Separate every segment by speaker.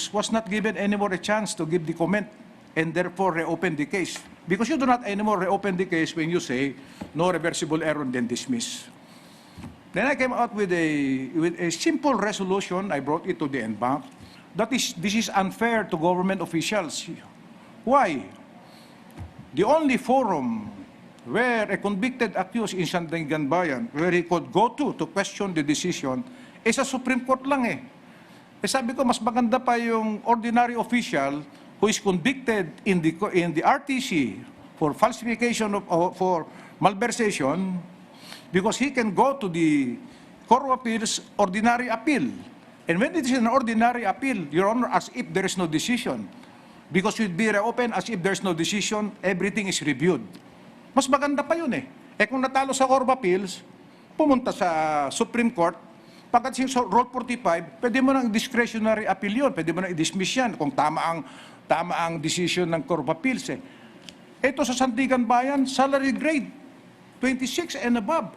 Speaker 1: appeals was not given anymore a chance to give the comment and therefore reopen the case. Because you do not anymore reopen the case when you say no reversible error, then dismiss. Then I came out with a simple resolution. I brought it to the NBank. This is unfair to government officials. Why? The only forum where a convicted accused in Sandigan Bayan, where he could go to question the decision, is sa Supreme Court lang eh. Sabi ko, mas maganda pa yung ordinary official who is convicted in the RTC for falsification for malversation, because he can go to the Court of Appeals ordinary appeal. And when it is an ordinary appeal, Your Honor, as if there is no decision, because it will be reopened as if there is no decision, everything is reviewed. Mas maganda pa yun eh. Kung natalo sa Court of Appeals, pumunta sa Supreme Court, pagkat yung Rule 45, pwede mo nang discretionary appeal yun, pwede mo nang i-dismiss yan kung tama ang decision ng Court of Appeals eh. Ito sa Sandigan Bayan, salary grade, 26 and above.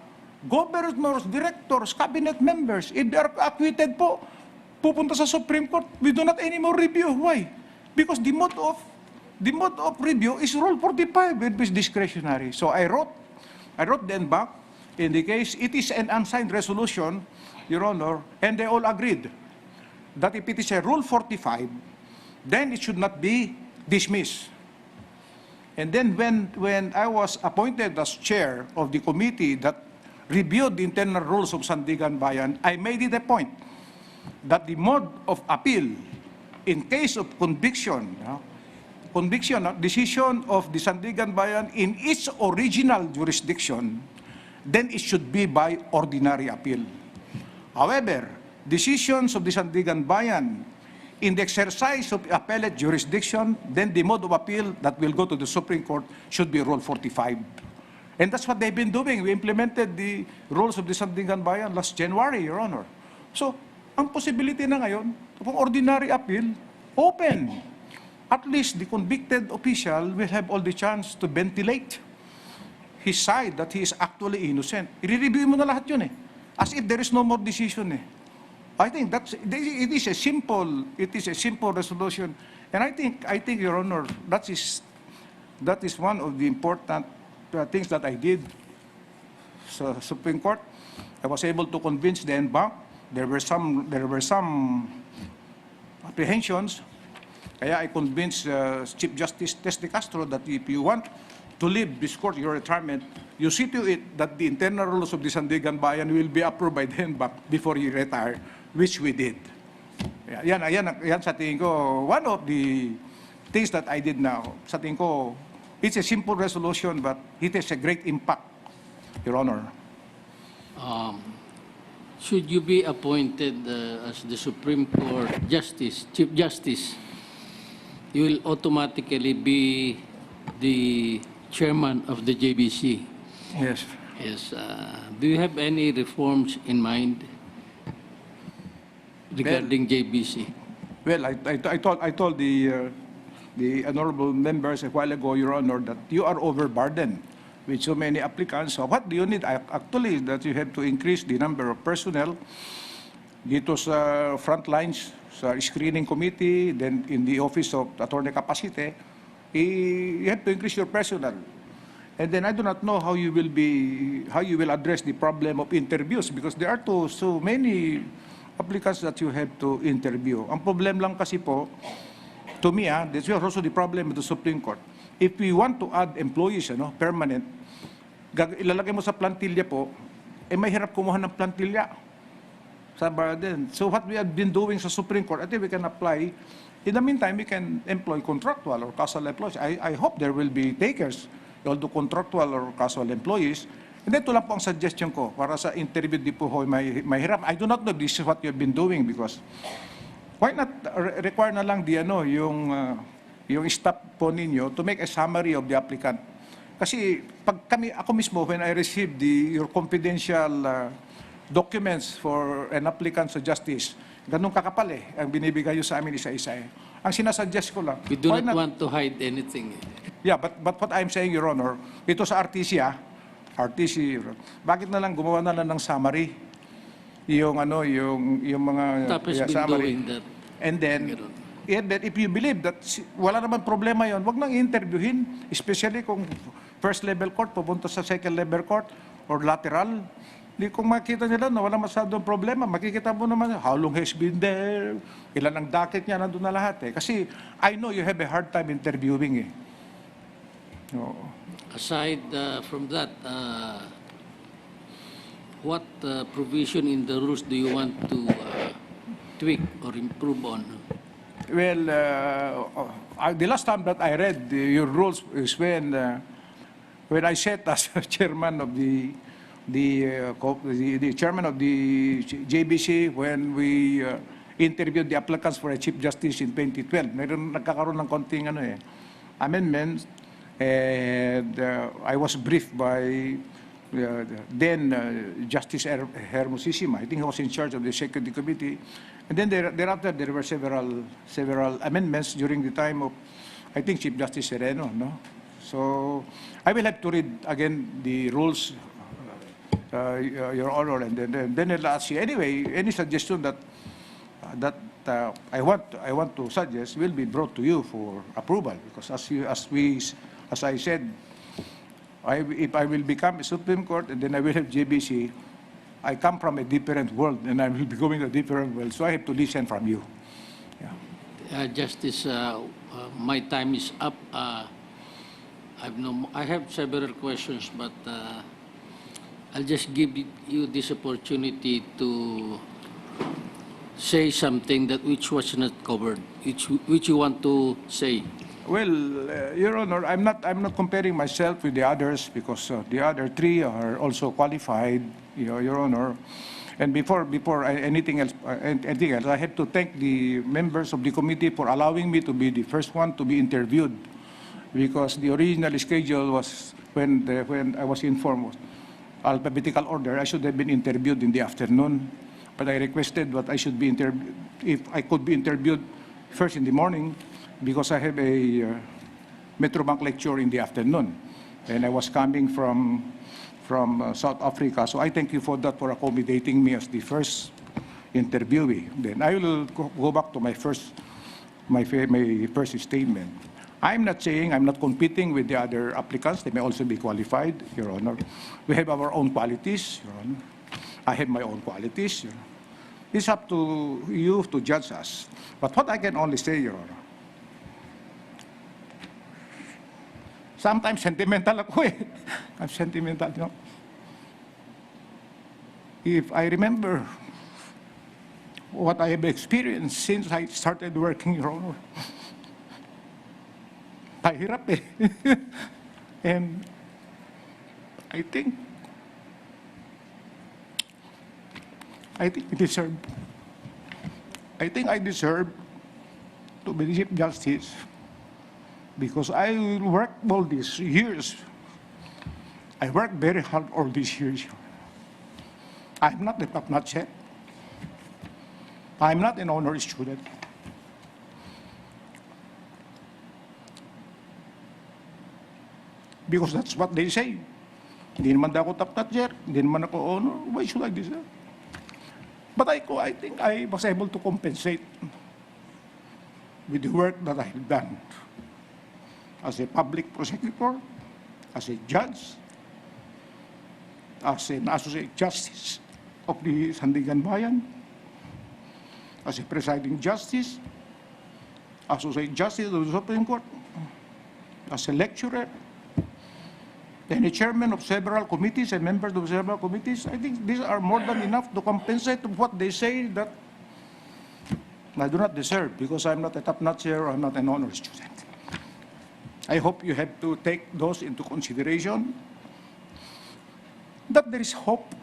Speaker 1: Governors, directors, cabinet members, if they are acquitted po, pupunta sa Supreme Court, we do not anymore review. Why? Because the mode of review is Rule 45, it is discretionary. So I wrote then back, in the case, it is an unsigned resolution, Your Honor, and they all agreed that if it is a Rule 45, then it should not be dismissed. And then when I was appointed as chair of the committee that reviewed the internal rules of Sandigan Bayan, I made it a point that the mode of appeal in case of conviction, decision of the Sandigan Bayan in its original jurisdiction, then it should be by ordinary appeal. However, decisions of the Sandigan Bayan in the exercise of appellate jurisdiction, then the mode of appeal that will go to the Supreme Court should be Rule 45. And that's what they've been doing. We implemented the rules of the Sandigan Bayan last January, Your Honor. So, ang possibility na ngayon, kung ordinary appeal, open. At least the convicted official will have all the chance to ventilate his side that he is actually innocent. I-review mo na lahat yun eh. As if there is no more decision eh. I think it is a simple resolution. And I think, Your Honor, that is one of the important things that I did sa Supreme Court. I was able to convince the NBank. There were some apprehensions. Kaya I convinced Chief Justice Tess de Castro that if you want to leave this court, your retirement, you see to it that the internal rules of the Sandigan Bayan will be approved by the NBank before you retire, which we did. Yan sa tingin ko, one of the things that I did now, sa tingin ko, it's a simple resolution, but it has a great impact, Your Honor.
Speaker 2: Should you be appointed as the Supreme Court Justice, Chief Justice, you will automatically be the chairman of the JBC.
Speaker 1: Yes.
Speaker 2: Yes. Do you have any reforms in mind regarding JBC?
Speaker 1: Well, I told the honorable members a while ago, Your Honor, that you are overburdened with so many applicants. So what do you need? Actually, that you have to increase the number of personnel dito sa front lines, sa screening committee, then in the office of Attorney Capacite. You have to increase your personnel. And then I do not know how you will address the problem of interviews, because there are so many applicants that you have to interview. Ang problem lang kasi po, to me, this is also the problem with the Supreme Court. If we want to add employees, permanent, ilalagay mo sa plantilla po, mahirap kumuha ng plantilla sa Baraden. So what we have been doing sa Supreme Court, I think we can apply. In the meantime, we can employ contractual or casual employees. I hope there will be takers, although contractual or casual employees. And then ito lang po ang suggestion ko para sa interview di po mahirap. I do not know if this is what you have been doing, because why not require na lang yung staff po ninyo to make a summary of the applicant. Kasi pag ako mismo, when I received your confidential documents for an applicant sa justice, ganun kakapal ang binibigay nyo sa amin isa-isa Ang sinasuggest ko lang,
Speaker 2: We do not want to hide anything.
Speaker 1: Yeah, but what I'm saying, Your Honor, ito sa RTC, bakit na lang gumawa na lang ng summary? Yung mga
Speaker 2: TAP has been
Speaker 1: summary.
Speaker 2: doing that.
Speaker 1: And then, but if you believe that wala naman problema yon, wag nang interviewin, especially kung first level court pupunta sa second level court or lateral. Di kung makita nila na wala masyadong problema, makikita mo naman how long has been there, ilan ang docket niya, nandun na lahat eh. Kasi I know you have a hard time interviewing eh. Oo.
Speaker 2: Aside from that, what provision in the rules do you want to tweak or improve on?
Speaker 1: Well, the last time that I read your rules is when I sat as chairman of the chairman of the JBC when we interviewed the applicants for a Chief Justice in 2012. Meron nagkakaroon ng konting amendments, and I was briefed by then Justice Hermosissima. I think he was in charge of the Security Committee. And then thereafter, there were several amendments during the time of, I think, Chief Justice Sereno. No? So I will have to read again the rules, Your Honor, and then I'll ask you. Anyway, any suggestion that I want to suggest will be brought to you for approval, because as I said, if I will become a Supreme Court and then I will have JBC, I come from a different world and I will be going to a different world, so I have to listen from you. Yeah.
Speaker 2: Justice, my time is up. I have several questions, but I'll just give you this opportunity to say something which was not covered, which you want to say.
Speaker 1: Well, Your Honor, I'm not comparing myself with the others, because the other three are also qualified, Your Honor. And before anything else, I have to thank the members of the committee for allowing me to be the first one to be interviewed, because the original schedule was when I was informed alphabetical order, I should have been interviewed in the afternoon, but I requested that I should be interviewed, if I could be interviewed first in the morning, because I have a Metrobank lecture in the afternoon, and I was coming from South Africa. So I thank you for that, for accommodating me as the first interviewee. Then I will go back to my first statement. I'm not saying I'm not competing with the other applicants. They may also be qualified, Your Honor. We have our own qualities, Your Honor. I have my own qualities. Your Honor. It's up to you to judge us. But what I can only say, Your Honor, sometimes sentimental ako eh. I'm sentimental, you know. If I remember what I have experienced since I started working, Your Honor, pahirap eh. And I think I deserve to be Chief Justice, because I worked all these years. I worked very hard all these years. I'm not a top-notch yet. I'm not an honor student. Because that's what they say. Hindi naman daw ako top-notch yet. Hindi naman ako honor. Why should I deserve? But I think I was able to compensate with the work that I have done as a public prosecutor, as a judge, as an associate justice of the Sandigan Bayan, as a presiding justice, associate justice of the Supreme Court, as a lecturer, and a chairman of several committees and members of several committees. I think these are more than enough to compensate what they say that I do not deserve, because I'm not a top-notcher or I'm not an honor student. I hope you have to take those into consideration, that there is hope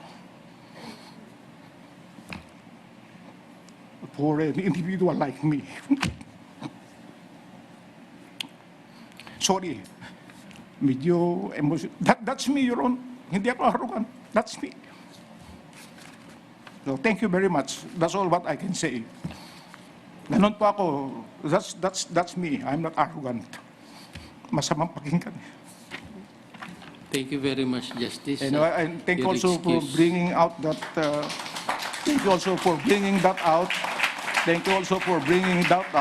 Speaker 1: for an individual like me. Sorry, medyo emotion. That's me, Your Honor. Hindi ako arrogant. That's me. So thank you very much. That's all what I can say. Ganon po ako. That's me. I'm not arrogant. Masamang pakinggan.
Speaker 2: Thank you very much, Justice.
Speaker 1: And thank you
Speaker 2: Your
Speaker 1: also for
Speaker 2: excuse.
Speaker 1: bringing out that. Thank you also for bringing that out. Thank you also for bringing that out.